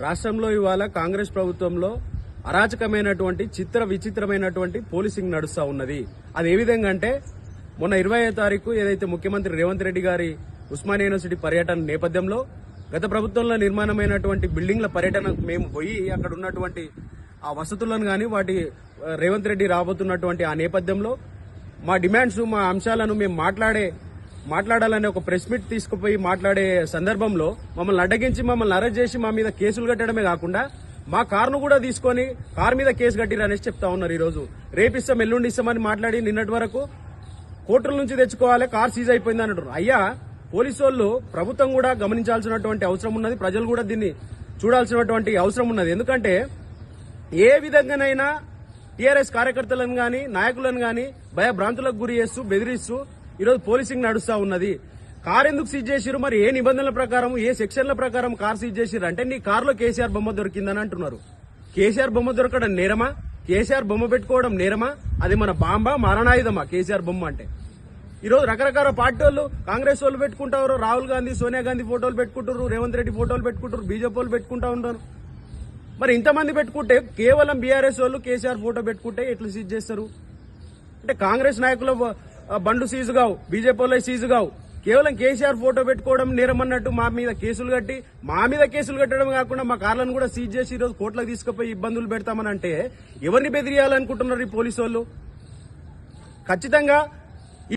రాష్ట్రంలో ఇవాళ కాంగ్రెస్ ప్రభుత్వంలో అరాచకమైనటువంటి విచిత్రమైనటువంటి పోలీసింగ్ నడుస్తా ఉన్నది. అది ఏ విధంగా అంటే మొన్న 20వ తారీఖు ఏదైతే ముఖ్యమంత్రి రేవంత్ రెడ్డి గారి ఉస్మానియా యూనివర్సిటీ పర్యటన నేపథ్యంలో గత ప్రభుత్వంలో నిర్మాణమైనటువంటి బిల్డింగ్ల పర్యటనకు మేము పోయి అక్కడ ఉన్నటువంటి ఆ వసతులను గాని వాటి రేవంత్ రెడ్డి రాబోతున్నటువంటి ఆ నేపథ్యంలో మా డిమాండ్స్ మా అంశాలను మేము మాట్లాడాలనే ఒక ప్రెస్ మీట్ తీసుకుపోయి మాట్లాడే సందర్భంలో మమ్మల్ని అడ్డగించి మమ్మల్ని అరెస్ట్ చేసి మా మీద కేసులు కట్టడమే కాకుండా మా కారును కూడా తీసుకొని కారు మీద కేసు కట్టిరనేసి చెప్తా ఉన్నారు. ఈ రోజు రేపిస్తాం ఎల్లుండి ఇస్తామని మాట్లాడి నిన్నటి వరకు కోర్టుల నుంచి తెచ్చుకోవాలి, కారు సీజ్ అయిపోయింది అంటారు. అయ్యా, పోలీసు వాళ్ళు ప్రభుత్వం కూడా గమనించాల్సినటువంటి అవసరం ఉన్నది, ప్రజలు కూడా దీన్ని చూడాల్సినటువంటి అవసరం ఉన్నది. ఎందుకంటే ఏ విధంగానైనా టీఆర్ఎస్ కార్యకర్తలను గాని నాయకులను గాని భయభ్రాంతులకు గురి చేస్తూ బెదిరిస్తూ ఈరోజు పోలీసింగ్ నడుస్తా ఉన్నది. కారు ఎందుకు సీజ్ చేసిరు, మరి ఏ నిబంధనల ప్రకారం ఏ సెక్షన్ల ప్రకారం కారు సీజ్ చేసిరు అంటే నీ కారులో కేసీఆర్ బొమ్మ దొరికిందని అంటున్నారు. కేసీఆర్ బొమ్మ దొరకడం నేరమా? కేసీఆర్ బొమ్మ పెట్టుకోవడం నేరమా? అది మన బాంబా మారణాయుధమా కేసీఆర్ బొమ్మ అంటే? ఈరోజు రకరకాల పార్టీ వాళ్ళు కాంగ్రెస్ వాళ్ళు పెట్టుకుంటారు, రాహుల్ గాంధీ సోనియా గాంధీ ఫోటోలు పెట్టుకుంటారు, రేవంత్ రెడ్డి ఫోటోలు పెట్టుకుంటారు, బీజేపీ వాళ్ళు పెట్టుకుంటా ఉంటారు. మరి ఇంతమంది పెట్టుకుంటే కేవలం బీఆర్ఎస్ వాళ్ళు కేసీఆర్ ఫోటో పెట్టుకుంటే ఎట్లా సీజ్ చేస్తారు? అంటే కాంగ్రెస్ నాయకుల బండ్లు సీజు కావు, బీజేపీ వాళ్ళ సీజు కావు, కేవలం కేసీఆర్ ఫోటో పెట్టుకోవడం నేరం అన్నట్టు మా మీద కేసులు కట్టడం కాకుండా మా కార్లను కూడా సీజ్ చేసి ఈరోజు కోర్టులకు తీసుకుపోయి ఇబ్బందులు పెడతామని అంటే ఎవరిని బెదిరియాలనుకుంటున్నారు ఈ పోలీసు వాళ్ళు? ఖచ్చితంగా